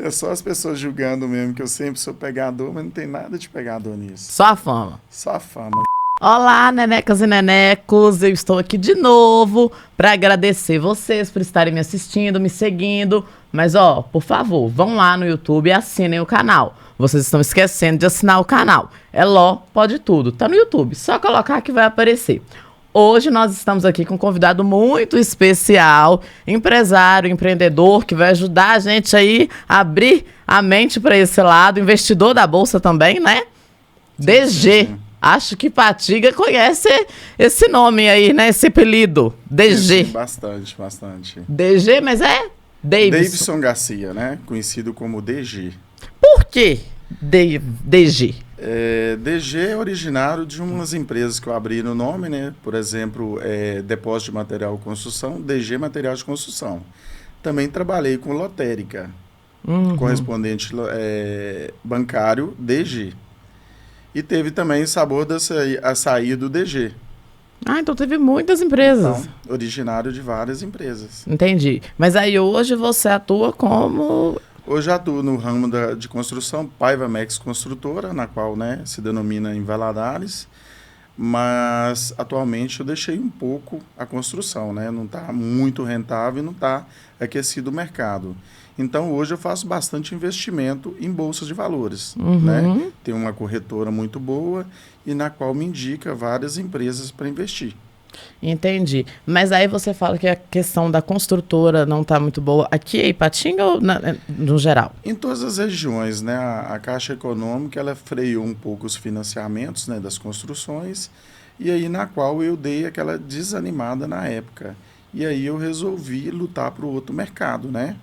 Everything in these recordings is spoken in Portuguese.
É só as pessoas julgando mesmo que eu sempre sou pegador, mas não tem nada de pegador nisso. Só a fama. Só a fama. Olá, nenecas e nenecos, eu estou aqui de novo para agradecer vocês por estarem me assistindo, me seguindo, mas por favor, vão lá no YouTube e assinem o canal. Vocês estão esquecendo de assinar o canal. É Ló Pode Tudo, tá no YouTube, só colocar que vai aparecer. Hoje nós estamos aqui com um convidado muito especial, empresário, empreendedor, que vai ajudar a gente aí a abrir a mente para esse lado, investidor da Bolsa também, né? DG. Sim. Acho que Patiga conhece esse nome aí, né? Esse apelido. DG. Sim, bastante. DG, mas é Davidson. Davidson Garcia, né? Conhecido como DG. Por que DG? DG é originário de umas empresas que eu abri no nome, né? Por exemplo, Depósito de Material de Construção, DG Material de Construção. Também trabalhei com lotérica, correspondente bancário, DG. E teve também Sabor do Açaí do DG. Ah, então teve muitas empresas. Então, originário de várias empresas. Entendi. Mas aí hoje você atua como... Hoje atuo no ramo de construção, Paiva Max Construtora, na qual, né, se denomina em Valadares, mas atualmente eu deixei um pouco a construção, né, não está muito rentável e não está aquecido o mercado. Então hoje eu faço bastante investimento em bolsas de valores, né? Tenho uma corretora muito boa e na qual me indica várias empresas para investir. Entendi. Mas aí você fala que a questão da construtora não está muito boa aqui em Ipatinga ou no geral? Em todas as regiões, né? A Caixa Econômica ela freou um pouco os financiamentos, né, das construções e aí na qual eu dei aquela desanimada na época. E aí eu resolvi lutar para o outro mercado, né?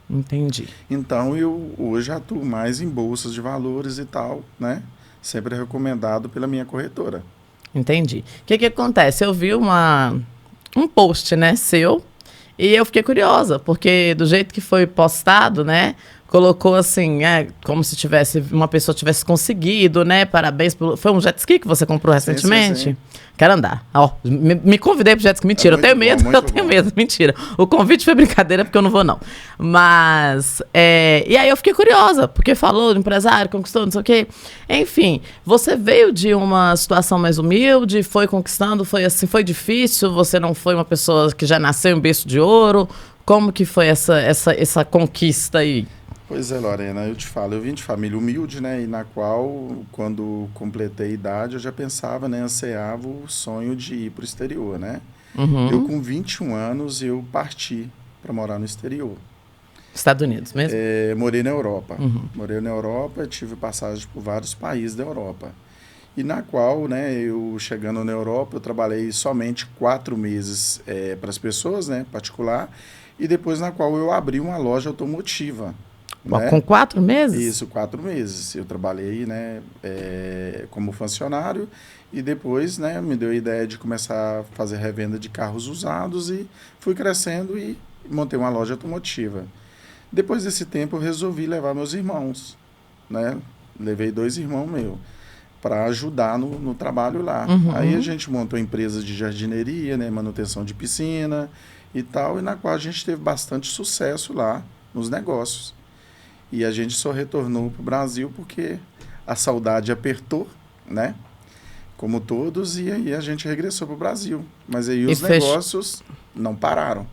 Entendi. Então eu hoje atuo mais em bolsas de valores e tal, né? Sempre recomendado pela minha corretora. Entendi. O que acontece? Eu vi um post, né, seu, e eu fiquei curiosa, porque do jeito que foi postado, né, colocou assim, como se uma pessoa tivesse conseguido, né, parabéns pelo... Foi um jet ski que você comprou recentemente? Sim. Quero andar. Me convidei pro jet ski. Mentira, eu tenho medo, Mentira. O convite foi brincadeira, porque eu não vou, não. Mas, e aí eu fiquei curiosa, porque falou do empresário, conquistou, não sei o quê. Enfim, você veio de uma situação mais humilde, foi conquistando, foi assim, foi difícil, você não foi uma pessoa que já nasceu em berço de ouro. Como que foi essa conquista aí? Pois é, Lorena, eu te falo, eu vim de família humilde, né, e na qual, quando completei a idade, eu já pensava, né, ansiava o sonho de ir para o exterior, né. Eu, com 21 anos, eu parti para morar no exterior. Estados Unidos mesmo? Morei na Europa. Morei na Europa, tive passagem por vários países da Europa. E na qual, né, eu chegando na Europa, eu trabalhei somente 4 meses para as pessoas, né, particular, e depois na qual eu abri uma loja automotiva. Né? Com 4 meses? Isso, 4 meses. Eu trabalhei, né, como funcionário e depois, né, me deu a ideia de começar a fazer revenda de carros usados e fui crescendo e montei uma loja automotiva. Depois desse tempo eu resolvi levar meus irmãos, né? Levei 2 irmãos meus para ajudar no trabalho lá. Aí a gente montou empresas de jardineria, né, manutenção de piscina e tal, e na qual a gente teve bastante sucesso lá nos negócios. E a gente só retornou para o Brasil porque a saudade apertou, né? Como todos, e aí a gente regressou para o Brasil. Mas aí os negócios não pararam.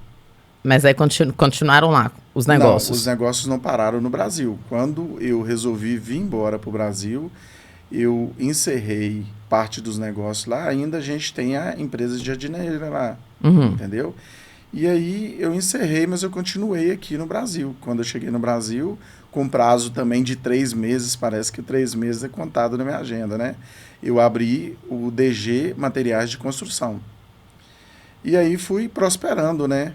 Mas aí continuaram lá, os negócios? Não, os negócios não pararam no Brasil. Quando eu resolvi vir embora para o Brasil, eu encerrei parte dos negócios lá. Ainda a gente tem a empresa de jardineira lá, entendeu? E aí eu encerrei, mas eu continuei aqui no Brasil. Quando eu cheguei no Brasil, com prazo também de 3 meses, parece que 3 meses é contado na minha agenda, né? Eu abri o DG Materiais de Construção. E aí fui prosperando, né?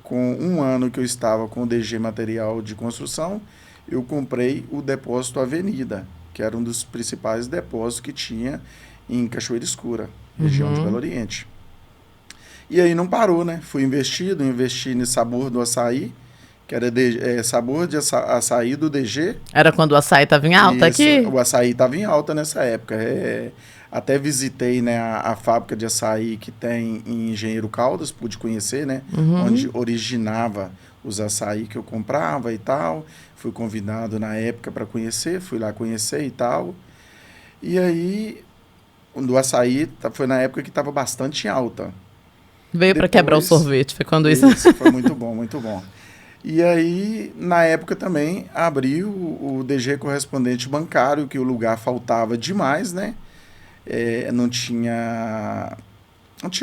Com 1 ano que eu estava com o DG Material de Construção, eu comprei o Depósito Avenida, que era um dos principais depósitos que tinha em Cachoeira Escura, região de Belo Oriente. E aí não parou, né? Fui investi no Sabor do Açaí, que era Sabor de Açaí do DG. Era quando o açaí estava em alta aqui? O açaí estava em alta nessa época. Até visitei, né, a fábrica de açaí que tem em Engenheiro Caldas, pude conhecer, né, onde originava os açaí que eu comprava e tal. Fui convidado na época para conhecer, fui lá conhecer e tal. E aí, do açaí, foi na época que estava bastante alta. Veio para quebrar o sorvete, foi quando isso... Isso, foi muito bom, muito bom. E aí, na época também, abri o DG Correspondente Bancário, que o lugar faltava demais, né? Não tinha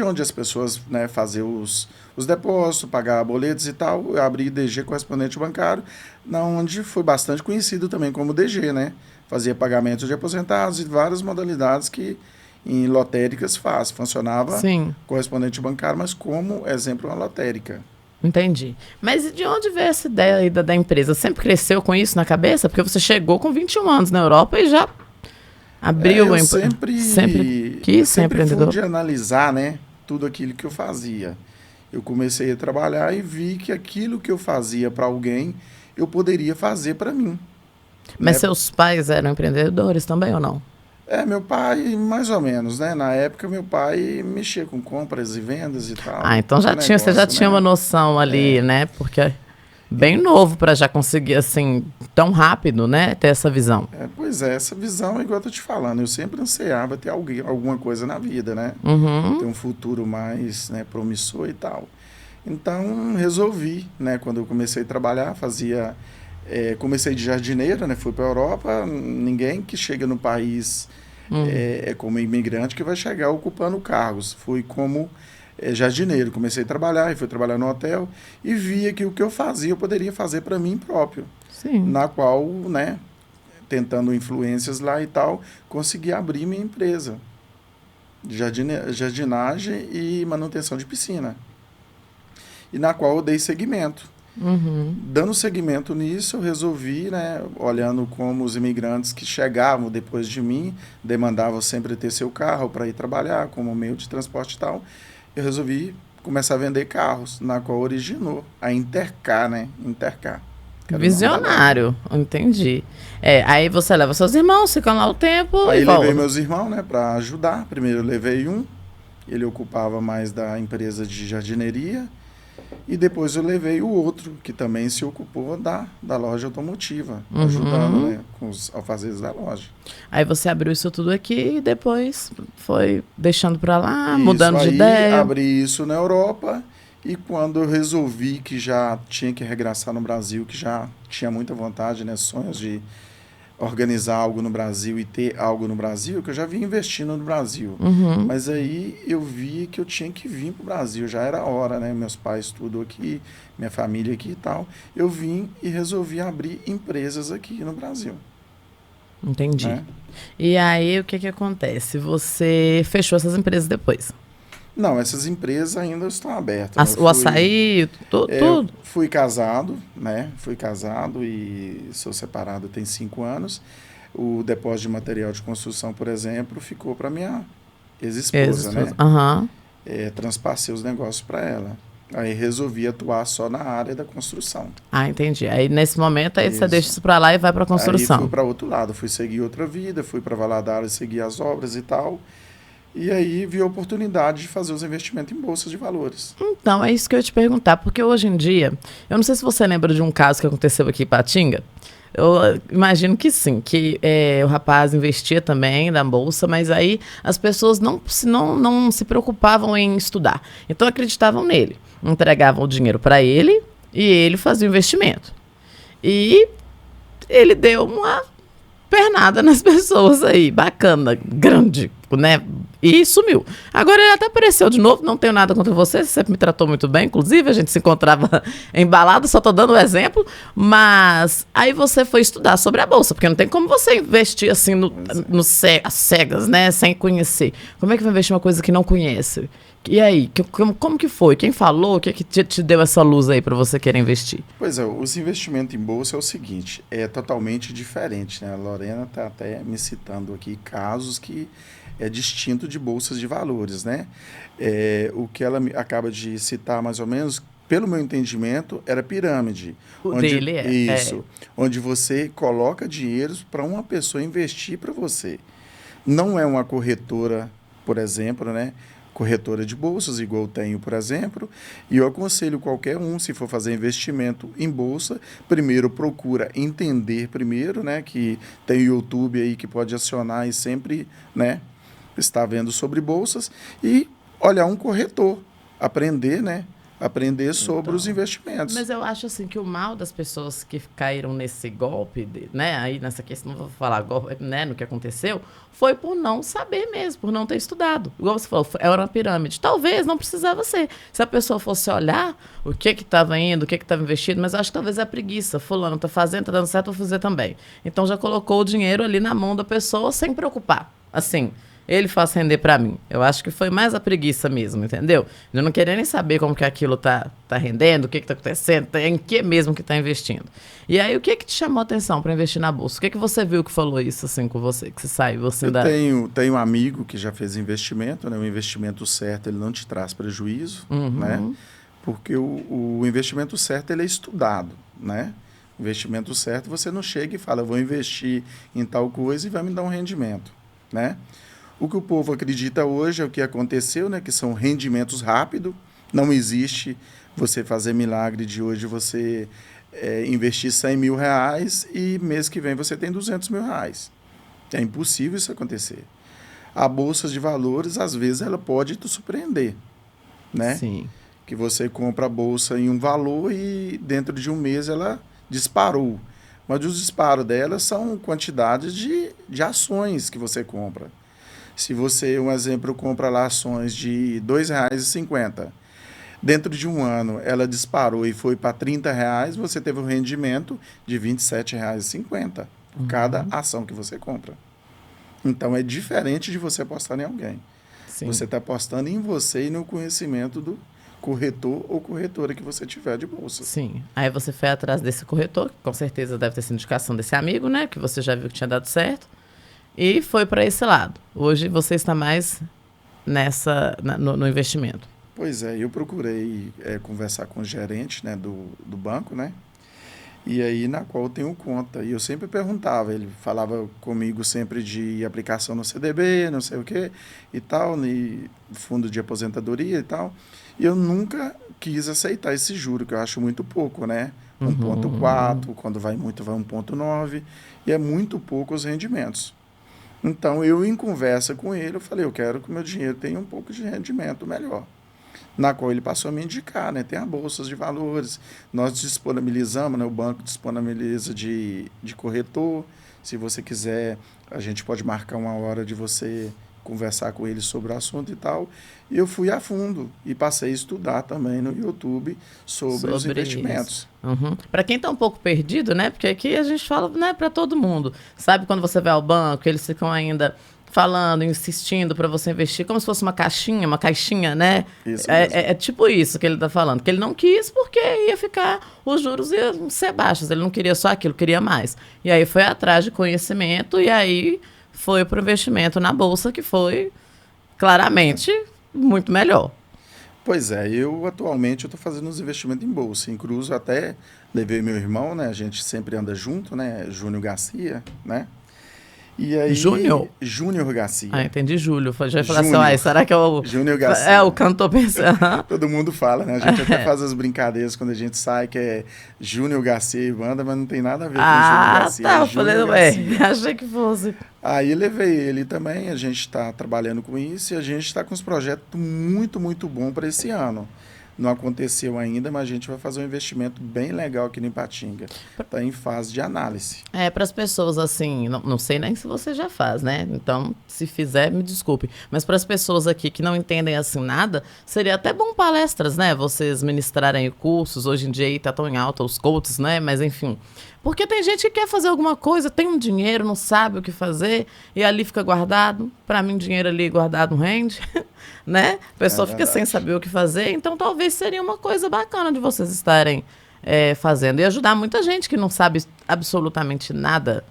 onde as pessoas, né, fazer os depósitos, pagar boletos e tal. Eu abri DG Correspondente Bancário, onde foi bastante conhecido também como DG, né? Fazia pagamentos de aposentados e várias modalidades que em lotéricas funcionava. Sim. Correspondente bancário, mas como exemplo uma lotérica. Entendi. Mas de onde veio essa ideia aí da empresa? Sempre cresceu com isso na cabeça? Porque você chegou com 21 anos na Europa e já abriu... Eu sempre quis ser empreendedor. Fui de analisar, né, tudo aquilo que eu fazia. Eu comecei a trabalhar e vi que aquilo que eu fazia para alguém, eu poderia fazer para mim. Mas né? seus pais eram empreendedores também ou não? Meu pai, mais ou menos, né? Na época, meu pai mexia com compras e vendas e tal. Então você já tinha uma noção ali, né? Porque bem novo para já conseguir, assim, tão rápido, né? Ter essa visão. Pois é, essa visão é igual eu tô te falando. Eu sempre ansiava ter alguma coisa na vida, né? Ter um futuro mais, né, promissor e tal. Então, resolvi, né? Quando eu comecei a trabalhar, comecei de jardineiro, né? Fui para a Europa. Ninguém que chega no país como imigrante que vai chegar ocupando cargos. Fui como jardineiro. Comecei a trabalhar e fui trabalhar no hotel e via que o que eu fazia eu poderia fazer para mim próprio. Sim. Na qual, né? Tentando influências lá e tal, consegui abrir minha empresa de jardinagem e manutenção de piscina. E na qual eu dei seguimento. Dando seguimento nisso, eu resolvi, né, olhando como os imigrantes que chegavam depois de mim demandavam sempre ter seu carro para ir trabalhar como meio de transporte e tal, eu resolvi começar a vender carros, na qual originou a Intercar, né? Intercar. Visionário, entendi. Aí você leva seus irmãos, ficam lá o tempo aí e volta. Levei meus irmãos, né, para ajudar. Primeiro eu levei um, ele ocupava mais da empresa de jardineria. E depois eu levei o outro, que também se ocupou da loja automotiva, ajudando, né, com os alfazeres da loja. Aí você abriu isso tudo aqui e depois foi deixando para lá, mudando de ideia. Abri isso na Europa e quando eu resolvi que já tinha que regressar no Brasil, que já tinha muita vontade, né, sonhos de organizar algo no Brasil e ter algo no Brasil, que eu já vinha investindo no Brasil. Mas aí eu vi que eu tinha que vir para o Brasil, já era hora, né? Meus pais tudo aqui, minha família aqui e tal. Eu vim e resolvi abrir empresas aqui no Brasil. Entendi. Né? E aí o que acontece? Você fechou essas empresas depois? Não, essas empresas ainda estão abertas. O açaí, tudo? Fui casado, né? Fui casado e sou separado tem 5 anos. O depósito de material de construção, por exemplo, ficou para minha ex-esposa, né? Transpassei os negócios para ela. Aí resolvi atuar só na área da construção. Entendi. Aí nesse momento aí você deixa isso para lá e vai para a construção. Aí fui para outro lado, fui seguir outra vida, fui para Valadares seguir as obras e tal. E aí vi a oportunidade de fazer os investimentos em bolsas de valores. Então, é isso que eu ia te perguntar, porque hoje em dia, eu não sei se você lembra de um caso que aconteceu aqui em Ipatinga, eu imagino que sim, que o rapaz investia também na bolsa, mas aí as pessoas não se preocupavam em estudar. Então acreditavam nele, entregavam o dinheiro para ele e ele fazia o investimento. E ele deu uma pernada nas pessoas aí, bacana, grande, né? E sumiu. Agora ele até apareceu de novo, não tenho nada contra você sempre me tratou muito bem, inclusive a gente se encontrava embalado, só tô dando um exemplo, mas aí você foi estudar sobre a bolsa, porque não tem como você investir assim às cegas, né, sem conhecer. Como é que vai investir uma coisa que não conhece? E aí, como que foi? Quem falou? O que te deu essa luz aí para você querer investir? Pois é, os investimentos em bolsa é o seguinte, é totalmente diferente, né? A Lorena está até me citando aqui casos que é distinto de bolsas de valores, né? O que ela acaba de citar, mais ou menos, pelo meu entendimento, era pirâmide. Onde você coloca dinheiro para uma pessoa investir para você. Não é uma corretora, por exemplo, né? Corretora de bolsas, igual eu tenho, por exemplo, e eu aconselho qualquer um, se for fazer investimento em bolsa, primeiro procura entender primeiro, né, que tem o YouTube aí que pode acionar e sempre, né, está vendo sobre bolsas, e olhar um corretor, aprender, né, aprender sobre os investimentos. Mas eu acho assim que o mal das pessoas que caíram nesse golpe, né, aí nessa questão, não vou falar golpe, né, no que aconteceu, foi por não saber mesmo, por não ter estudado. Igual você falou, era uma pirâmide. Talvez não precisava ser. Se a pessoa fosse olhar o que estava indo, o que estava investido, mas eu acho que talvez é a preguiça. Fulano está fazendo, está dando certo, vou fazer também. Então já colocou o dinheiro ali na mão da pessoa sem preocupar. Assim, ele faz render para mim. Eu acho que foi mais a preguiça mesmo, entendeu? Eu não queria nem saber como que aquilo tá rendendo, o que tá acontecendo, em que mesmo que tá investindo. E aí, o que te chamou a atenção para investir na bolsa? O que você viu que falou isso assim com você, que você saiu assim tenho um amigo que já fez investimento, né? O investimento certo, ele não te traz prejuízo, né? Porque o investimento certo, ele é estudado, né? O investimento certo, você não chega e fala, eu vou investir em tal coisa e vai me dar um rendimento, né? O que o povo acredita hoje é o que aconteceu, né? Que são rendimentos rápidos. Não existe você fazer milagre de hoje, você investir 100 mil reais e mês que vem você tem 200 mil reais. É impossível isso acontecer. A bolsa de valores, às vezes, ela pode te surpreender, né? Sim. Que você compra a bolsa em um valor e dentro de um mês ela disparou. Mas os disparos dela são quantidades de ações que você compra. Se você, um exemplo, compra lá ações de R$ 2,50, dentro de um ano ela disparou e foi para R$ 30, você teve um rendimento de R$ 27,50 por cada ação que você compra. Então é diferente de você apostar em alguém. Sim. Você está apostando em você e no conhecimento do corretor ou corretora que você tiver de bolsa. Sim. Aí você foi atrás desse corretor, que com certeza deve ter sido indicação desse amigo, né? Que você já viu que tinha dado certo. E foi para esse lado. Hoje você está mais no investimento. Pois é, eu procurei conversar com o gerente, né, do banco, né? E aí na qual eu tenho conta. E eu sempre perguntava, ele falava comigo sempre de aplicação no CDB, não sei o quê, e tal, e fundo de aposentadoria e tal. E eu nunca quis aceitar esse juro, que eu acho muito pouco, né? 1,4, quando vai muito vai 1,9, e é muito pouco os rendimentos. Então, eu em conversa com ele, eu falei, eu quero que o meu dinheiro tenha um pouco de rendimento melhor. Na qual ele passou a me indicar, né? Tem a bolsa de valores, nós disponibilizamos, né? O banco disponibiliza de corretor. Se você quiser, a gente pode marcar uma hora de você conversar com ele sobre o assunto e tal. E eu fui a fundo e passei a estudar também no YouTube sobre os investimentos. Para quem está um pouco perdido, né? Porque aqui a gente fala, né, para todo mundo. Sabe quando você vai ao banco, eles ficam ainda falando, insistindo para você investir como se fosse uma caixinha, né? Isso mesmo. É tipo isso que ele está falando, que ele não quis porque ia ficar, os juros iam ser baixos, ele não queria só aquilo, queria mais. E aí foi atrás de conhecimento e aí foi para o investimento na bolsa, que foi claramente muito melhor. Pois é, eu atualmente estou fazendo uns investimentos em bolsa, incluso até levei meu irmão, né? A gente sempre anda junto, né? Júnior Garcia, né? E aí, Júnior Garcia. Ah, entendi, Júlio. Já ia falar assim, será que é o... Júnior Garcia. É o cantor pensando. Todo mundo fala, né? A gente até faz as brincadeiras quando a gente sai, que é Júnior Garcia e banda, mas não tem nada a ver com Júnior Garcia. Tá, eu falei, achei que fosse. Aí levei ele também, a gente está trabalhando com isso e a gente está com uns projetos muito, muito bons para esse ano. Não aconteceu ainda, mas a gente vai fazer um investimento bem legal aqui no Ipatinga. Está em fase de análise. Para as pessoas assim, não sei nem se você já faz, né? Então, se fizer, me desculpe. Mas para as pessoas aqui que não entendem assim nada, seria até bom palestras, né? Vocês ministrarem cursos. Hoje em dia aí tá tão em alta os coaches, né? Mas enfim. Porque tem gente que quer fazer alguma coisa, tem um dinheiro, não sabe o que fazer, e ali fica guardado. Para mim, dinheiro ali guardado não rende, né? A pessoa fica sem saber o que fazer. Então, talvez seria uma coisa bacana de vocês estarem fazendo. E ajudar muita gente que não sabe absolutamente nada,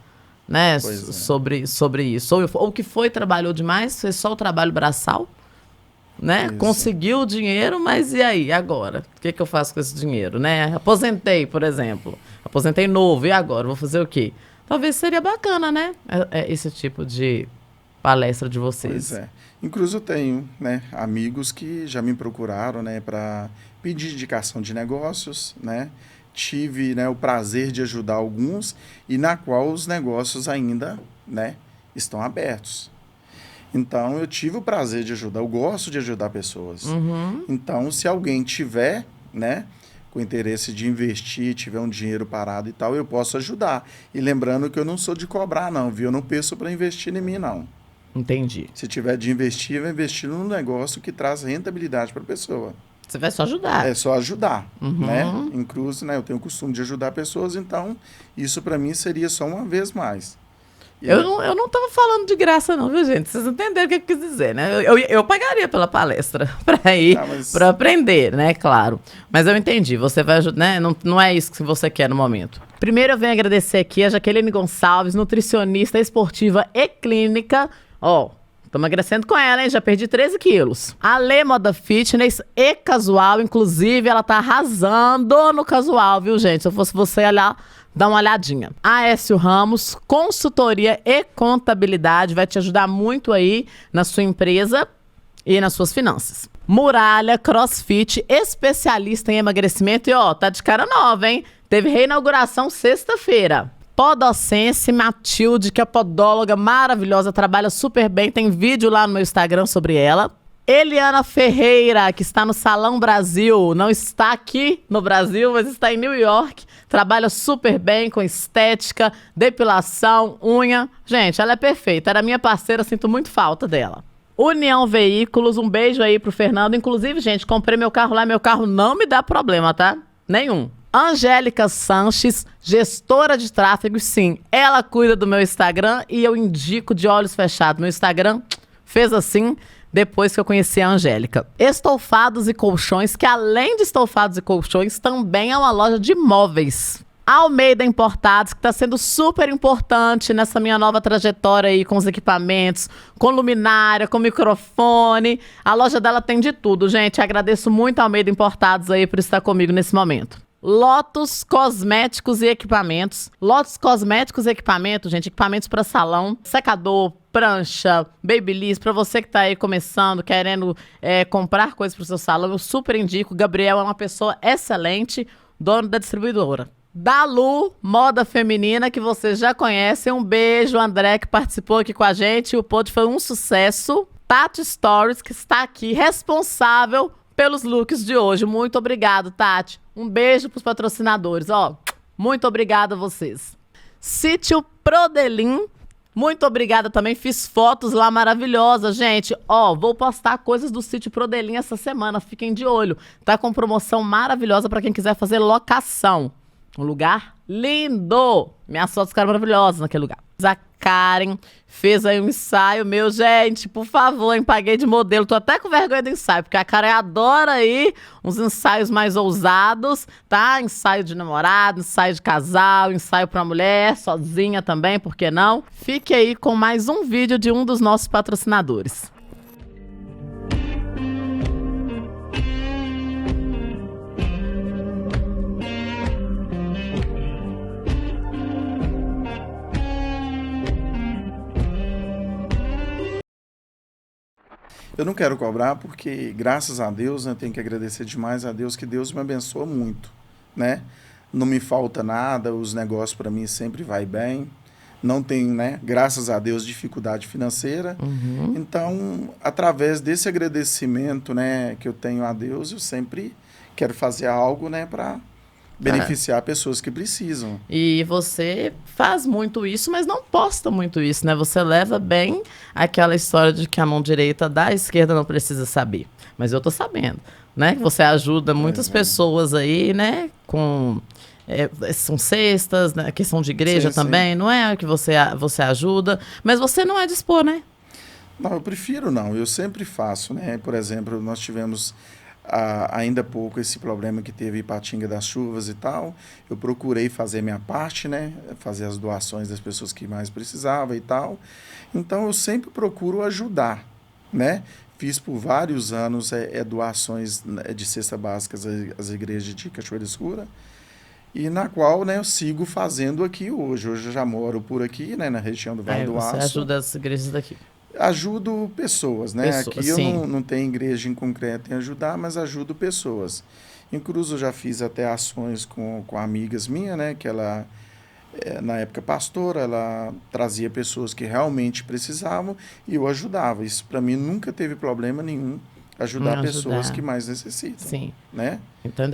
né? Sobre isso. Ou que trabalhou demais, fez só o trabalho braçal, né? Isso. Conseguiu o dinheiro, mas e aí? Agora? O que eu faço com esse dinheiro, né? Aposentei, por exemplo. Aposentei novo, e agora? Vou fazer o quê? Talvez seria bacana, né? Esse tipo de palestra de vocês. Pois é. Inclusive eu tenho, né, amigos que já me procuraram, né, para pedir indicação de negócios, né? Tive, né, o prazer de ajudar alguns e na qual os negócios ainda, né, estão abertos. Então eu tive o prazer de ajudar, eu gosto de ajudar pessoas. Então se alguém tiver, né, com interesse de investir, tiver um dinheiro parado e tal, eu posso ajudar. E lembrando que eu não sou de cobrar não, viu? Eu não peço para investir em mim não. Entendi. Se tiver de investir, eu vou investir num negócio que traz rentabilidade para a pessoa. Você vai só ajudar. É só ajudar, né? Inclusive, né, eu tenho o costume de ajudar pessoas, então isso para mim seria só uma vez mais. Eu não tava falando de graça não, viu, gente? Vocês entenderam o que eu quis dizer, né? Eu pagaria pela palestra para ir, para aprender, né? Claro. Mas eu entendi, você vai ajudar, né? Não é isso que você quer no momento. Primeiro eu venho agradecer aqui a Jaqueline Gonçalves, nutricionista esportiva e clínica. Ó, tô emagrecendo com ela, hein? Já perdi 13 quilos. A Lê Moda Fitness e Casual, inclusive, ela tá arrasando no casual, viu, gente? Se eu fosse você olhar, dá uma olhadinha. Aécio Ramos, consultoria e contabilidade, vai te ajudar muito aí na sua empresa e nas suas finanças. Muralha CrossFit, especialista em emagrecimento e ó, tá de cara nova, hein? Teve reinauguração sexta-feira. Podocência Matilde, que é podóloga maravilhosa, trabalha super bem, tem vídeo lá no meu Instagram sobre ela. Eliana Ferreira, que está no Salão Brasil, não está aqui no Brasil, mas está em New York, trabalha super bem com estética, depilação, unha. Gente, ela é perfeita, era minha parceira, sinto muito falta dela. União Veículos, um beijo aí pro Fernando. Inclusive, gente, comprei meu carro lá, meu carro não me dá problema, tá? Nenhum. Angélica Sanches, gestora de tráfego, sim, ela cuida do meu Instagram e eu indico de olhos fechados. Meu Instagram fez assim depois que eu conheci a Angélica. Estofados e Colchões, que além de estofados e colchões, também é uma loja de móveis. Almeida Importados, que está sendo super importante nessa minha nova trajetória aí com os equipamentos, com luminária, com microfone. A loja dela tem de tudo, gente. Agradeço muito a Almeida Importados aí por estar comigo nesse momento. Lotus Cosméticos e Equipamentos. Lotus Cosméticos e Equipamentos, gente, equipamentos para salão, secador, prancha, babyliss, para você que tá aí começando, querendo comprar coisas para o seu salão, eu super indico. O Gabriel é uma pessoa excelente, dono da distribuidora. Dalu, moda feminina, que vocês já conhecem. Um beijo, André, que participou aqui com a gente. O pod foi um sucesso. Tati Stories, que está aqui, responsável pelos looks de hoje. Muito obrigado, Tati. Um beijo pros patrocinadores, ó. Muito obrigada a vocês. Sítio Prodelim, muito obrigada também. Fiz fotos lá maravilhosas, gente. Ó, vou postar coisas do Sítio Prodelim essa semana. Fiquem de olho. Tá com promoção maravilhosa para quem quiser fazer locação. Um lugar lindo. Minhas fotos ficaram maravilhosas naquele lugar. A Karen fez aí um ensaio meu, gente, por favor, hein, paguei de modelo, tô até com vergonha do ensaio, porque a Karen adora aí uns ensaios mais ousados, tá? Ensaio de namorado, ensaio de casal, ensaio pra mulher, sozinha também, por que não? Fique aí com mais um vídeo de um dos nossos patrocinadores. Eu não quero cobrar porque, graças a Deus, né, eu tenho que agradecer demais a Deus, que Deus me abençoa muito, né? Não me falta nada, os negócios para mim sempre vai bem. Não tenho, né, graças a Deus, dificuldade financeira. Então, através desse agradecimento, né, que eu tenho a Deus, eu sempre quero fazer algo, né, para beneficiar pessoas que precisam. E você faz muito isso, mas não posta muito isso, né? Você leva bem aquela história de que a mão direita da esquerda não precisa saber. Mas eu tô sabendo, né? Que você ajuda muitas pessoas aí, né? Com... são cestas, né? Questão de igreja também, não é? Que você ajuda. Mas você não é de expor, né? Não, eu prefiro não. Eu sempre faço, né? Por exemplo, nós tivemos... ainda há pouco esse problema que teve em Ipatinga das chuvas e tal, eu procurei fazer minha parte, né, fazer as doações das pessoas que mais precisavam e tal, então eu sempre procuro ajudar, né, fiz por vários anos doações de cesta básica às igrejas de Cachoeira Escura, e na qual, né, eu sigo fazendo aqui hoje eu já moro por aqui, né, na região do Vale do Aço. Você ajuda as igrejas daqui. Ajudo pessoas, né? Aqui eu sim. não tenho igreja em concreto em ajudar, mas ajudo pessoas. Em Cruz eu já fiz até ações com amigas minhas, né? Que ela, na época pastora, ela trazia pessoas que realmente precisavam e eu ajudava. Isso para mim nunca teve problema nenhum, Em ajudar pessoas que ajudar. mais necessitam, Sim. né? Então,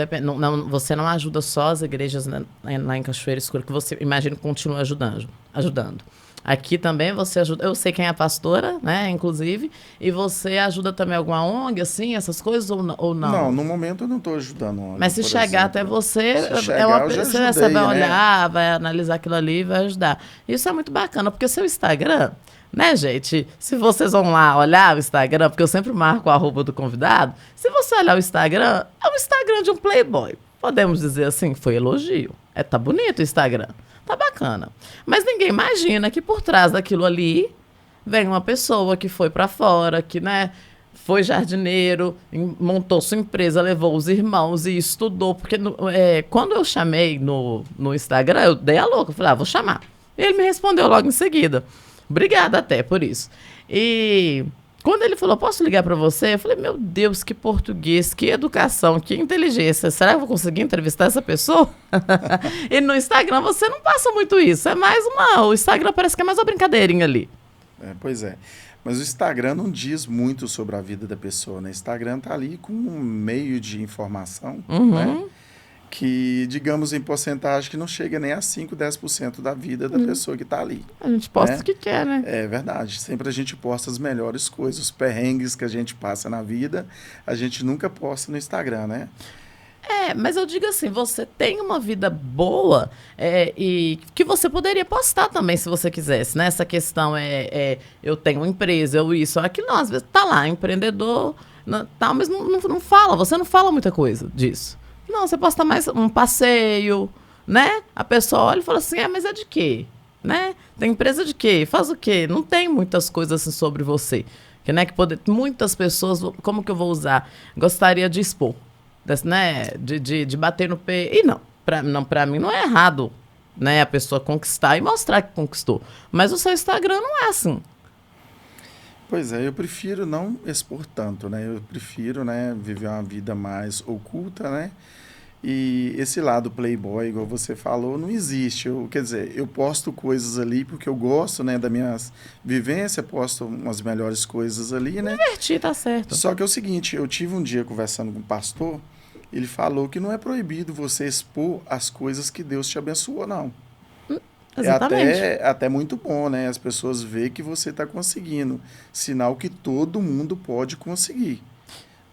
você não ajuda só as igrejas lá em Cachoeira Escura, que você, imagino, continua ajudando. Aqui também você ajuda, eu sei quem é a pastora, né, inclusive, e você ajuda também alguma ONG, assim, essas coisas, ou Não, não? no momento eu não estou ajudando ONG, Mas se por chegar até exemplo. você, Se chegar, eu já você vai ajudei, né? olhar, vai analisar aquilo ali e vai ajudar. Isso é muito bacana, porque seu Instagram, né, gente? Se vocês vão lá olhar o Instagram, porque eu sempre marco o arroba do convidado, se você olhar o Instagram, é um Instagram de um playboy. Podemos dizer assim, foi elogio. Tá bonito o Instagram, tá bacana. Mas ninguém imagina que por trás daquilo ali vem uma pessoa que foi para fora, que, né, foi jardineiro, montou sua empresa, levou os irmãos e estudou. Porque quando eu chamei no Instagram, eu dei a louca. Eu falei, vou chamar. E ele me respondeu logo em seguida. Obrigada até por isso. E quando ele falou, posso ligar para você? Eu falei, meu Deus, que português, que educação, que inteligência. Será que eu vou conseguir entrevistar essa pessoa? E no Instagram você não passa muito isso. É mais o Instagram parece que é mais uma brincadeirinha ali. Pois é. Mas o Instagram não diz muito sobre a vida da pessoa, né? O Instagram tá ali com um meio de informação, né? Que, digamos, em porcentagem, que não chega nem a 5, 10% da vida da pessoa que está ali. A gente posta né? o que quer, né? É verdade. Sempre a gente posta as melhores coisas. Os perrengues que a gente passa na vida, a gente nunca posta no Instagram, né? Mas eu digo assim, você tem uma vida boa e que você poderia postar também se você quisesse, né? Essa questão eu tenho uma empresa, eu isso, aquilo, não, às vezes tá lá, empreendedor, tal, mas não fala, você não fala muita coisa disso. Não, você posta mais um passeio, né? A pessoa olha e fala assim, mas é de quê? Né? Tem empresa de quê? Faz o quê? Não tem muitas coisas assim sobre você. Muitas pessoas, como que eu vou usar? Gostaria de expor. Né, de bater no pé. E não, pra mim não é errado, né, a pessoa conquistar e mostrar que conquistou. Mas o seu Instagram não é assim. Pois é, eu prefiro não expor tanto, né? Eu prefiro, né, viver uma vida mais oculta, né? E esse lado playboy, igual você falou, não existe. Quer dizer, eu posto coisas ali porque eu gosto, né, da minha vivência, posto umas melhores coisas ali, né? Divertir, tá certo. Só que é o seguinte, eu tive um dia conversando com um pastor, ele falou que não é proibido você expor as coisas que Deus te abençoou, não. Exatamente. É até muito bom, né? As pessoas verem que você está conseguindo. Sinal que todo mundo pode conseguir.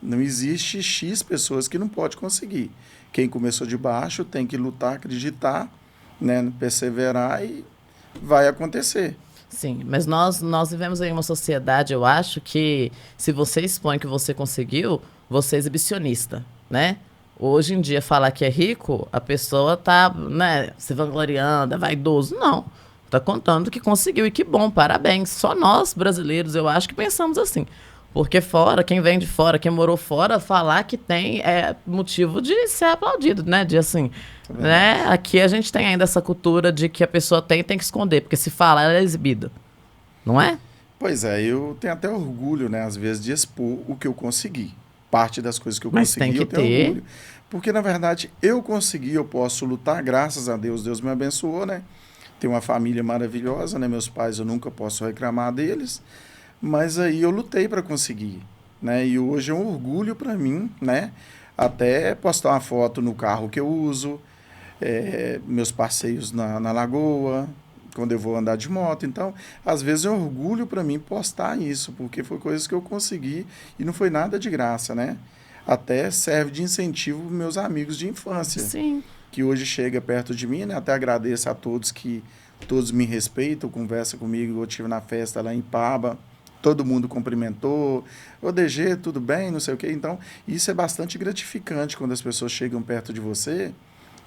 Não existe X pessoas que não pode conseguir. Quem começou de baixo tem que lutar, acreditar, né? Perseverar e vai acontecer. Sim, mas nós vivemos em uma sociedade, eu acho, que se você expõe que você conseguiu, você é exibicionista, né? Hoje em dia, falar que é rico, a pessoa tá, né, se vangloriando, é vaidoso. Não, tá contando que conseguiu e que bom, parabéns. Só nós, brasileiros, eu acho que pensamos assim. Porque fora, quem vem de fora, quem morou fora, falar que tem é motivo de ser aplaudido, né? De assim, né? Aqui a gente tem ainda essa cultura de que a pessoa tem que esconder, porque se fala, ela é exibida. Não é? Pois é, eu tenho até orgulho, né, às vezes, de expor o que eu consegui. Parte das coisas que eu Mas tem consegui, que eu tenho ter. orgulho. Porque, na verdade, eu consegui, eu posso lutar, graças a Deus, Deus me abençoou, né? Tenho uma família maravilhosa, né? Meus pais, eu nunca posso reclamar deles. Mas aí eu lutei para conseguir, né? E hoje é um orgulho para mim, né? Até postar uma foto no carro que eu uso, meus passeios na lagoa, quando eu vou andar de moto. Então, às vezes é um orgulho para mim postar isso, porque foi coisas que eu consegui e não foi nada de graça, né? Até serve de incentivo para meus amigos de infância, Sim. que hoje chega perto de mim, né? Até agradeço a todos que todos me respeitam, conversam comigo. Eu estive na festa lá em Paba, todo mundo cumprimentou. Ô DG, tudo bem? Não sei o quê. Então, isso é bastante gratificante quando as pessoas chegam perto de você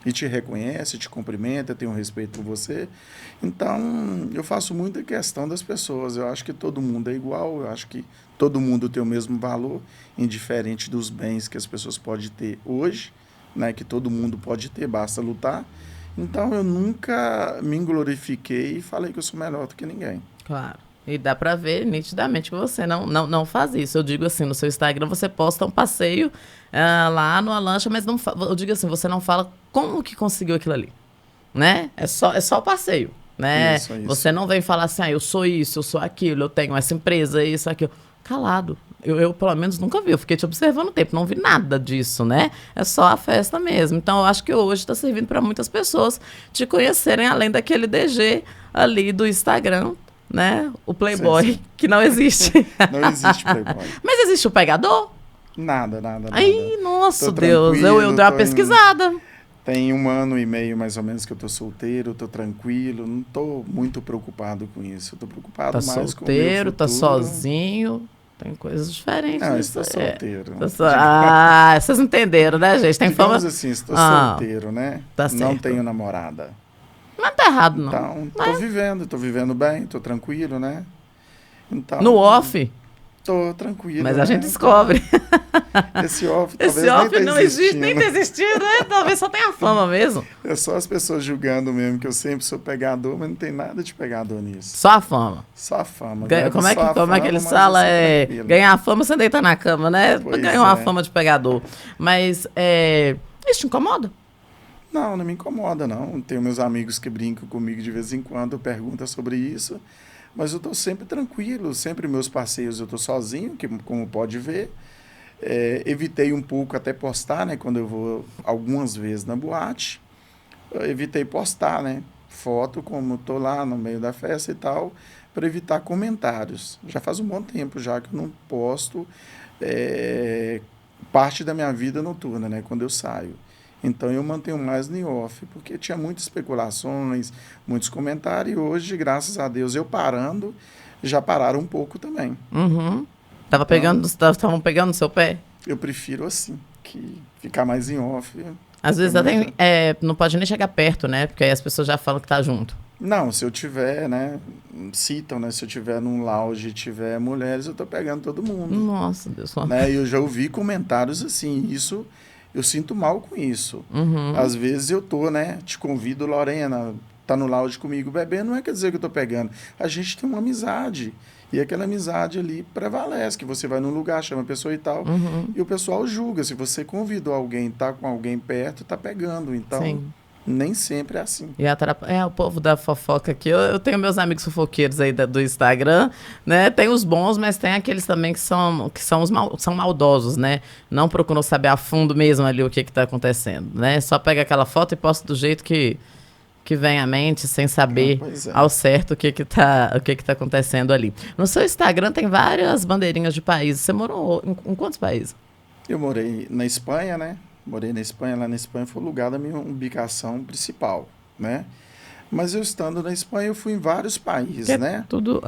e te reconhece, te cumprimenta, tem um respeito por você. Então, eu faço muita questão das pessoas. Eu acho que todo mundo é igual, eu acho que todo mundo tem o mesmo valor, indiferente dos bens que as pessoas podem ter hoje, né, que todo mundo pode ter, basta lutar. Então, eu nunca me glorifiquei e falei que eu sou melhor do que ninguém. Claro. E dá pra ver nitidamente que você não faz isso. Eu digo assim, no seu Instagram você posta um passeio lá numa lancha, mas não eu digo assim, você não fala como que conseguiu aquilo ali, né? É só o passeio, né? Isso. Você não vem falar assim, eu sou isso, eu sou aquilo, eu tenho essa empresa, isso, aquilo. Calado. Eu, pelo menos, nunca vi. Eu fiquei te observando o tempo, não vi nada disso, né? É só a festa mesmo. Então, eu acho que hoje está servindo para muitas pessoas te conhecerem, além daquele DG ali do Instagram, né? O Playboy, Sim. que não existe. Não existe Playboy. Mas existe o pegador? Nada. Ai, nossa, Tô Deus. Eu dei uma pesquisada. Tem 1 ano e meio, mais ou menos, que eu tô solteiro, tô tranquilo, não tô muito preocupado com isso. Eu tô preocupado Tá mais com o meu solteiro, futuro. tá sozinho. Tem coisas diferentes. Não, nisso estou aí. solteiro. Vocês entenderam, né, gente? Tem Digamos fama. assim, estou solteiro, né? Tá Não certo. tenho namorada. Não tá errado, não. Então, tô vivendo bem, tô tranquilo, né? Então, No off, tô tranquilo. mas né? a gente descobre. Esse off Esse talvez off nem não tá existe, nem existindo. tá existindo, né? Talvez só tenha fama mesmo. É só as pessoas julgando mesmo que eu sempre sou pegador, mas não tem nada de pegador nisso. Só a fama. Só a fama. Como é que fama, eles mas falam? eu sou tranquilo. Ganhar a fama, você deita na cama, né? Pois Ganhou a é. fama de pegador. Mas, isso te incomoda? Não me incomoda, não. Tenho meus amigos que brincam comigo de vez em quando, perguntam sobre isso, mas eu estou sempre tranquilo, sempre meus passeios eu estou sozinho, que, como pode ver. Evitei um pouco até postar, né, quando eu vou algumas vezes na boate, eu evitei postar, né, foto como estou lá no meio da festa e tal, para evitar comentários. Já faz um bom tempo já que eu não posto parte da minha vida noturna, né, quando eu saio. Então eu mantenho mais no off, porque tinha muitas especulações, muitos comentários, e hoje, graças a Deus, eu parando, já pararam um pouco também. Uhum. Estavam pegando no seu pé? Eu prefiro assim, que ficar mais em off. Às vezes até não pode nem chegar perto, né? Porque aí as pessoas já falam que tá junto. Não, se eu tiver, né, citam, né, se eu tiver num lounge e tiver mulheres, eu tô pegando todo mundo. Nossa, Deus. Né? Eu já ouvi comentários assim, isso, eu sinto mal com isso. Uhum. Às vezes eu tô, né, te convido, Lorena, tá no lounge comigo bebendo, não quer dizer que eu tô pegando. A gente tem uma amizade. E aquela amizade ali prevalece, que você vai num lugar, chama a pessoa e tal, e o pessoal julga. Se você convidou alguém, tá com alguém perto, tá pegando. Então, Sim. Nem sempre é assim. E o povo da fofoca aqui. Eu tenho meus amigos fofoqueiros aí do Instagram, né? Tem os bons, mas tem aqueles também que são maldosos, né? Não procuram saber a fundo mesmo ali o que tá acontecendo, né? Só pega aquela foto e posta do jeito que vem à mente, sem saber ao certo o que tá acontecendo ali. No seu Instagram tem várias bandeirinhas de países. Você morou em quantos países? Eu morei na Espanha, né? Morei na Espanha. Lá na Espanha foi o lugar da minha ubicação principal, né? Mas eu estando na Espanha, eu fui em vários países, né? Tudo,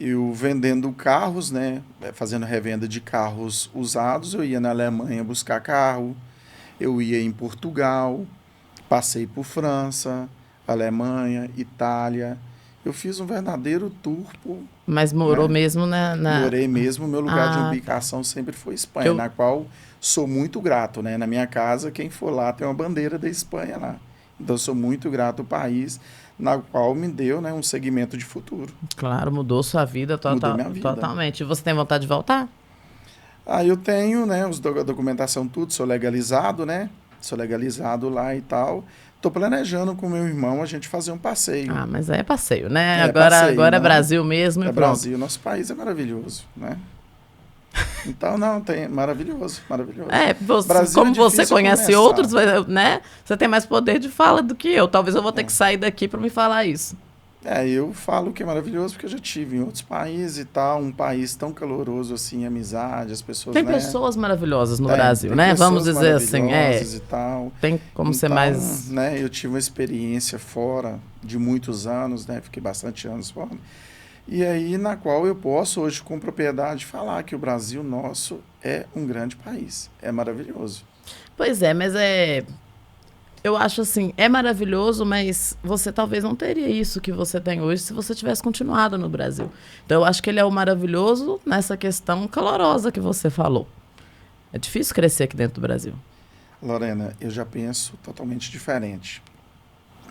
Eu vendendo carros, né? Fazendo revenda de carros usados. Eu ia na Alemanha buscar carro. Eu ia em Portugal. Passei por França, Alemanha, Itália. Eu fiz um verdadeiro tour por... Mas morou mesmo Morei mesmo. Meu lugar de ubicação sempre foi Espanha, na qual sou muito grato, né? Na minha casa, quem for lá tem uma bandeira da Espanha lá. Então, sou muito grato ao país, na qual me deu, né, um segmento de futuro. Claro, mudou sua vida, Mudou minha vida. Totalmente. E você tem vontade de voltar? Eu tenho, né, a documentação tudo, sou legalizado, né? Sou legalizado lá e tal. Tô planejando com meu irmão a gente fazer um passeio. Mas aí é passeio, né? Passeio, agora é né? Brasil mesmo e pronto. Brasil, nosso país é maravilhoso, né? Então, maravilhoso. Como você conhece outros, né? Você tem mais poder de fala do que eu. Talvez eu vou ter que sair daqui para me falar isso. Eu falo que é maravilhoso porque eu já tive em outros países e tal, um país tão caloroso assim, amizade, as pessoas, tem né? Pessoas maravilhosas no Brasil, né? Vamos dizer assim, e tal. Tem como ser mais... né, eu tive uma experiência fora de muitos anos, né? Fiquei bastante anos fora. E aí, na qual eu posso hoje, com propriedade, falar que o Brasil nosso é um grande país. É maravilhoso. Pois é, mas eu acho assim, é maravilhoso, mas você talvez não teria isso que você tem hoje se você tivesse continuado no Brasil. Então, eu acho que ele é o maravilhoso nessa questão calorosa que você falou. É difícil crescer aqui dentro do Brasil. Lorena, eu já penso totalmente diferente.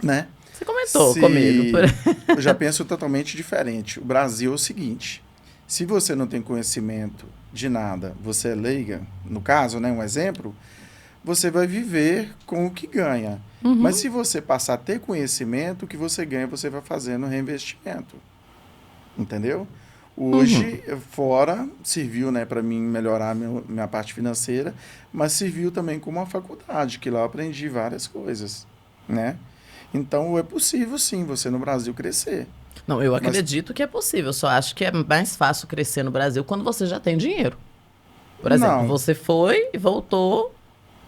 né? Você comentou comigo. Eu já penso totalmente diferente. O Brasil é o seguinte, se você não tem conhecimento de nada, você é leiga, no caso, né, um exemplo, você vai viver com o que ganha. Mas se você passar a ter conhecimento, o que você ganha, você vai fazer no reinvestimento. Entendeu? Hoje, fora, serviu, né, para mim melhorar minha parte financeira, mas serviu também como uma faculdade, que lá eu aprendi várias coisas, né? Então, é possível, sim, você no Brasil crescer. Não, eu acredito que é possível. Eu só acho que é mais fácil crescer no Brasil quando você já tem dinheiro. Por exemplo, você foi e voltou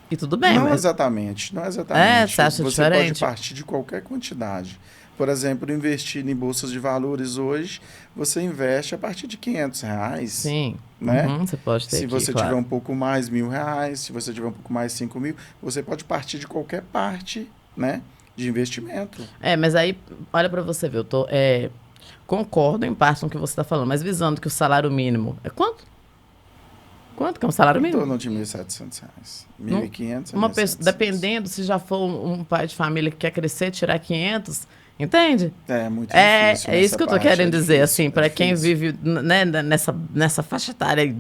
e tudo bem. Não exatamente, não exatamente. Você acha diferente? Você pode partir de qualquer quantidade. Por exemplo, investir em bolsas de valores hoje, você investe a partir de R$500. Sim, né? Você pode ter Se você tiver um pouco mais, R$1.000. Se você tiver um pouco mais, 5.000. Você pode partir de qualquer parte, né, de investimento. Mas aí, olha para você ver, concordo em parte com o que você está falando, mas visando que o salário mínimo é quanto? Quanto que é um salário mínimo? Em torno de R$1.700. R$1.500. Uma pessoa, dependendo, se já for um pai de família que quer crescer, tirar 500, entende? É muito difícil. É isso que eu tô querendo dizer, assim, para quem vive, né, nessa faixa etária aí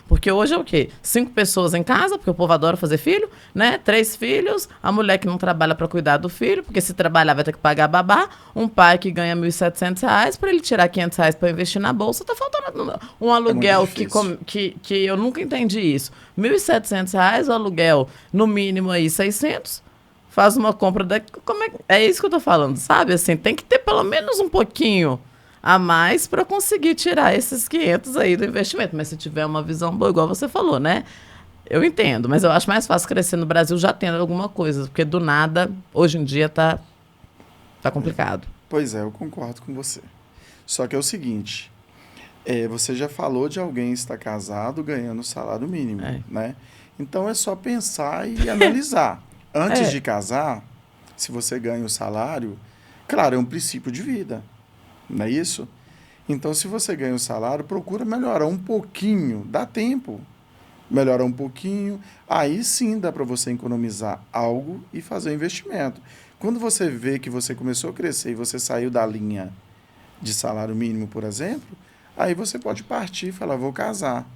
porque hoje é o quê? 5 pessoas em casa, porque o povo adora fazer filho, né? 3 filhos, a mulher que não trabalha para cuidar do filho, porque se trabalhar vai ter que pagar babá, um pai que ganha R$1.700 para ele tirar R$500 para investir na bolsa, tá faltando um aluguel que eu nunca entendi isso. R$1.700, o aluguel no mínimo aí 600. Faz uma compra é isso que eu tô falando, sabe? Assim, tem que ter pelo menos um pouquinho a mais para conseguir tirar esses 500 aí do investimento. Mas se tiver uma visão boa, igual você falou, né? Eu entendo, mas eu acho mais fácil crescer no Brasil já tendo alguma coisa, porque do nada, hoje em dia, tá complicado. Pois é, eu concordo com você. Só que é o seguinte, você já falou de alguém estar casado ganhando salário mínimo, né? Então é só pensar e analisar. Antes de casar, se você ganha o salário, claro, é um princípio de vida, não é isso? Então, se você ganha o salário, procura melhorar um pouquinho, dá tempo, melhorar um pouquinho, aí sim dá para você economizar algo e fazer um investimento. Quando você vê que você começou a crescer e você saiu da linha de salário mínimo, por exemplo, aí você pode partir e falar, vou casar.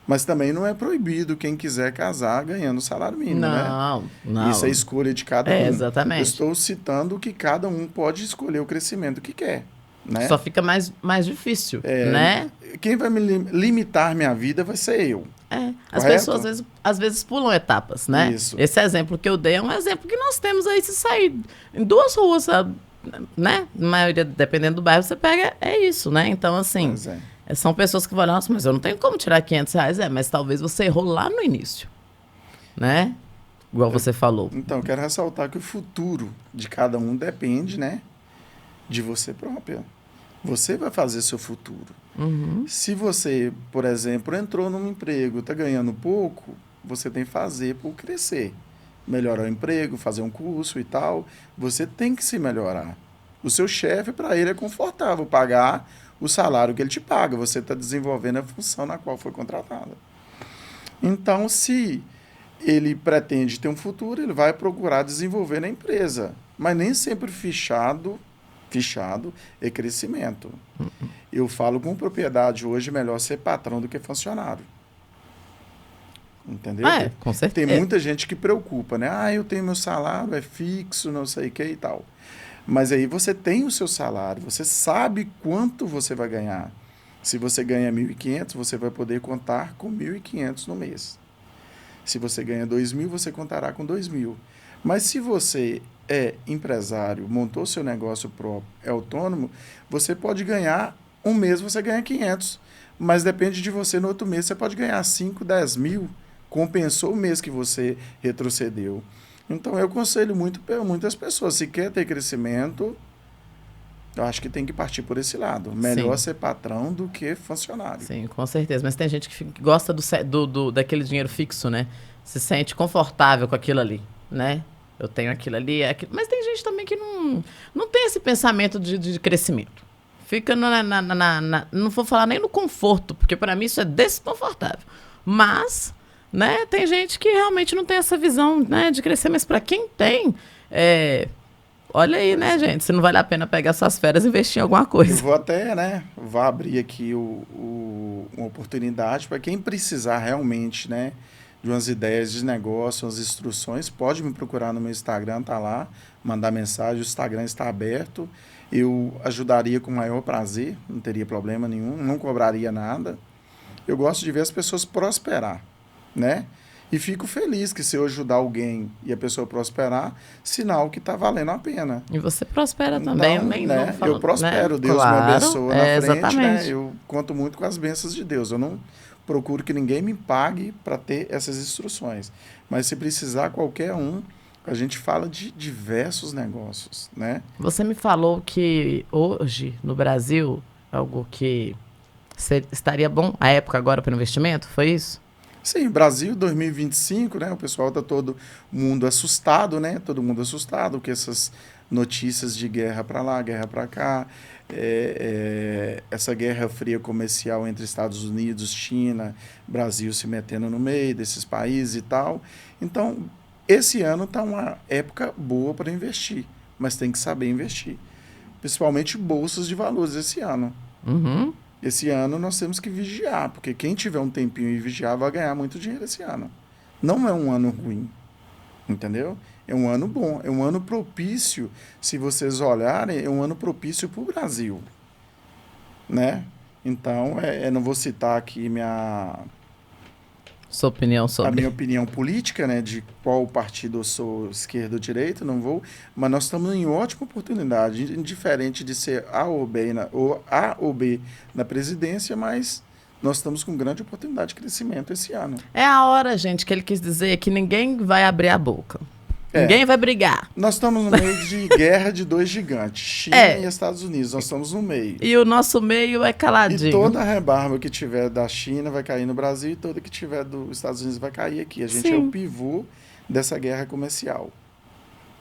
Mas também não é proibido quem quiser casar ganhando salário mínimo, né? Não. Isso é escolha de cada um. Exatamente. Eu estou citando que cada um pode escolher o crescimento que quer, né? Só fica mais difícil, né? Quem vai me limitar minha vida vai ser eu. As pessoas às vezes pulam etapas, né? Isso. Esse exemplo que eu dei é um exemplo que nós temos aí, se sair em 2 ruas, sabe? Né? Na maioria, dependendo do bairro, você pega, isso, né? Então, assim... São pessoas que vão, nossa, mas eu não tenho como tirar R$500. Mas talvez você errou lá no início, né? Igual você falou. Então, eu quero ressaltar que o futuro de cada um depende, né, de você própria. Você vai fazer seu futuro. Se você, por exemplo, entrou num emprego, está ganhando pouco, você tem que fazer por crescer. Melhorar o emprego, fazer um curso e tal. Você tem que se melhorar. O seu chefe, para ele, é confortável pagar o salário que ele te paga. Você está desenvolvendo a função na qual foi contratada. Então, se ele pretende ter um futuro, ele vai procurar desenvolver na empresa. Mas nem sempre fichado é crescimento. Eu falo com propriedade hoje, melhor ser patrão do que funcionário. Entendeu? Com certeza. Tem muita gente que preocupa, né? Eu tenho meu salário, é fixo, não sei o que e tal. Mas aí você tem o seu salário, você sabe quanto você vai ganhar. Se você ganha 1.500, você vai poder contar com 1.500 no mês. Se você ganha 2.000, você contará com 2.000. Mas se você é empresário, montou seu negócio próprio, é autônomo, você pode ganhar, um mês você ganha 500. Mas depende de você, no outro mês você pode ganhar 5, 10 mil, compensou o mês que você retrocedeu. Então, eu aconselho muitas pessoas, se quer ter crescimento, eu acho que tem que partir por esse lado. Melhor ser patrão do que funcionário. Sim, com certeza. Mas tem gente que gosta daquele dinheiro fixo, né? Se sente confortável com aquilo ali, né? Eu tenho aquilo ali, mas tem gente também que não tem esse pensamento de crescimento. Fica não vou falar nem no conforto, porque para mim isso é desconfortável. Mas... né? Tem gente que realmente não tem essa visão, né, de crescer, mas para quem tem, olha aí, né, gente? Se não vale a pena pegar suas férias e investir em alguma coisa. Eu vou até, né, vou abrir aqui uma oportunidade para quem precisar realmente, né, de umas ideias de negócio, umas instruções, pode me procurar no meu Instagram, tá lá, mandar mensagem, o Instagram está aberto, eu ajudaria com o maior prazer, não teria problema nenhum, não cobraria nada. Eu gosto de ver as pessoas prosperar, né? E fico feliz que se eu ajudar alguém e a pessoa prosperar, sinal que está valendo a pena. E você prospera também, então, nem né, não falo, eu prospero, né? Deus Claro, me abençoa na frente, exatamente. né? Eu conto muito com as bênçãos de Deus. Eu não procuro que ninguém me pague para ter essas instruções. Mas se precisar qualquer um, a gente fala de diversos negócios, né? Você me falou que hoje, no Brasil, algo que estaria bom a época agora para investimento, foi isso? Sim, Brasil 2025, né? O pessoal está todo mundo assustado, né? Todo mundo assustado com essas notícias de guerra para lá, guerra para cá. Essa guerra fria comercial entre Estados Unidos, China, Brasil se metendo no meio desses países e tal. Então, esse ano está uma época boa para investir, mas tem que saber investir. Principalmente bolsas de valores esse ano. Uhum. Esse ano nós temos que vigiar, porque quem tiver um tempinho e vigiar vai ganhar muito dinheiro esse ano. Não é um ano ruim, entendeu? É um ano bom, é um ano propício, se vocês olharem, é um ano propício para o Brasil, né? Então, não vou citar aqui sua opinião sobre... a minha opinião política, né, de qual partido eu sou, esquerda ou direita, não vou, mas nós estamos em ótima oportunidade, indiferente de ser A ou B na presidência, mas nós estamos com grande oportunidade de crescimento esse ano. É a hora, gente, que ele quis dizer que ninguém vai abrir a boca. Ninguém vai brigar. Nós estamos no meio de guerra de dois gigantes, China e Estados Unidos. Nós estamos no meio. E o nosso meio é caladinho. E toda a rebarba que tiver da China vai cair no Brasil e toda que tiver dos Estados Unidos vai cair aqui. A gente é o pivô dessa guerra comercial.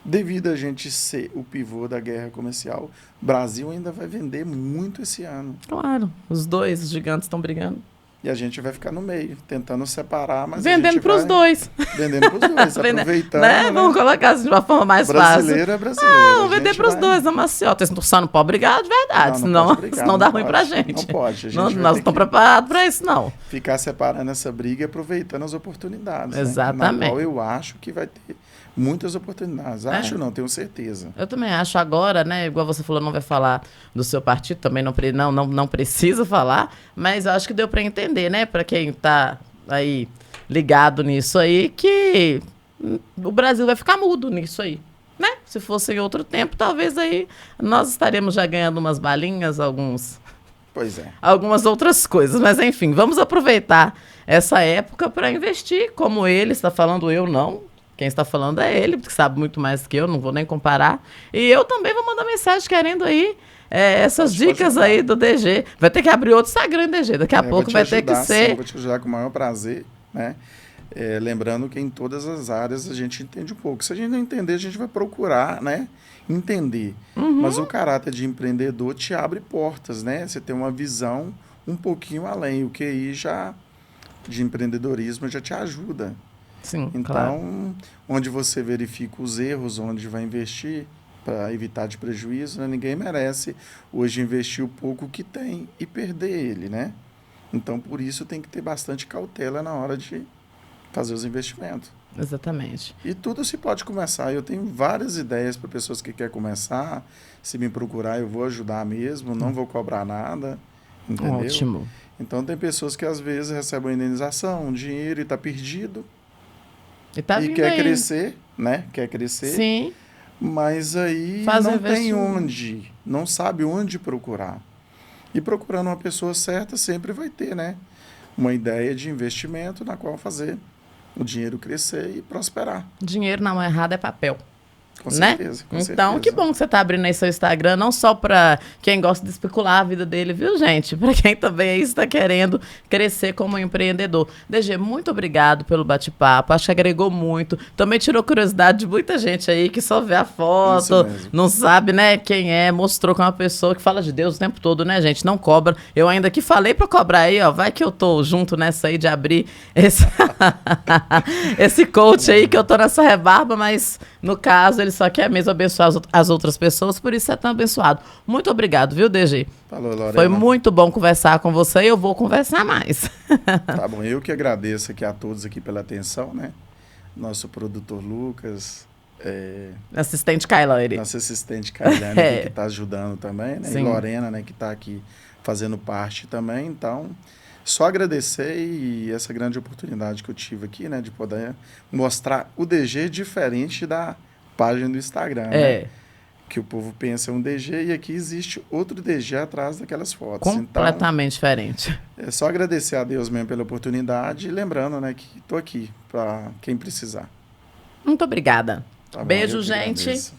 Devido a gente ser o pivô da guerra comercial, o Brasil ainda vai vender muito esse ano. Claro, os dois gigantes estão brigando. E a gente vai ficar no meio, tentando separar, mas vendendo para os dois. Vendendo para os dois, aproveitando. Né? Vamos colocar assim de uma forma mais brasileiro fácil. É brasileiro. Não, vender para os dois, uma maciota. Só não pode brigar de verdade, senão dá ruim para a gente. Não pode. Nós não estamos preparados para isso, não. Ficar separando essa briga e aproveitando as oportunidades. Exatamente. Né? Na qual eu acho que vai ter muitas oportunidades. Acho não, tenho certeza. Eu também acho agora, né? Igual você falou, não vai falar do seu partido, também não precisa falar, mas eu acho que deu para entender, né? Para quem está aí ligado nisso aí, que o Brasil vai ficar mudo nisso aí, né? Se fosse em outro tempo, talvez aí nós estaremos já ganhando umas balinhas, algumas outras coisas. Mas enfim, vamos aproveitar essa época para investir, como ele está falando, eu não. Quem está falando é ele, porque sabe muito mais que eu, não vou nem comparar. E eu também vou mandar mensagem querendo aí essas dicas aí do DG. Vai ter que abrir outro Instagram, DG. Daqui a pouco vai ter que ser... Sim, vou te ajudar com o maior prazer, né? Lembrando que em todas as áreas a gente entende um pouco. Se a gente não entender, a gente vai procurar, né? Entender. Mas o caráter de empreendedor te abre portas, né? Você tem uma visão um pouquinho além. O QI de empreendedorismo já te ajuda. Sim, então, claro. Onde você verifica os erros, onde vai investir para evitar de prejuízo, né? Ninguém merece hoje investir o pouco que tem e perder ele, né? Então, por isso tem que ter bastante cautela na hora de fazer os investimentos. Exatamente. E tudo se pode começar. Eu tenho várias ideias para pessoas que querem começar. Se me procurar, eu vou ajudar mesmo, não vou cobrar nada, entendeu? Ótimo. Então, tem pessoas que às vezes recebem uma indenização, um dinheiro e está perdido. E quer crescer, né? Quer crescer. Sim. Mas aí não tem onde, não sabe onde procurar. E procurando uma pessoa certa sempre vai ter, né? Uma ideia de investimento na qual fazer o dinheiro crescer e prosperar. Dinheiro na mão errada é papel. Com certeza, com então, certeza. Que bom que você está abrindo aí seu Instagram, não só para quem gosta de especular a vida dele, viu, gente? Para quem também aí está querendo crescer como empreendedor. DG, muito obrigado pelo bate-papo, acho que agregou muito. Também tirou curiosidade de muita gente aí que só vê a foto, não sabe, né, quem é, mostrou que é uma pessoa que fala de Deus o tempo todo, né, gente? Não cobra. Eu ainda que falei para cobrar aí, ó, vai que eu tô junto nessa aí de abrir esse coach aí, que eu tô nessa rebarba, mas No caso, ele só quer mesmo abençoar as outras pessoas, por isso é tão abençoado. Muito obrigado, viu, DG? Falou, Lorena. Foi muito bom conversar com você e eu vou conversar mais. Tá bom, eu que agradeço aqui a todos aqui pela atenção, né? Nosso produtor Lucas, Assistente Kailane. nossa assistente Kailane que está ajudando também, né? Sim. E Lorena, né, que está aqui fazendo parte também. Então, só agradecer e essa grande oportunidade que eu tive aqui, né, de poder mostrar o DG diferente da página do Instagram, né? Que o povo pensa um DG e aqui existe outro DG atrás daquelas fotos. Completamente diferente. É só agradecer a Deus mesmo pela oportunidade e lembrando, né, que estou aqui para quem precisar. Muito obrigada. Tá bom, Beijo, eu que gente. agradeço.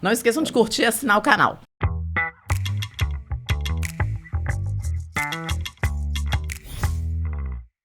Não esqueçam de curtir e assinar o canal.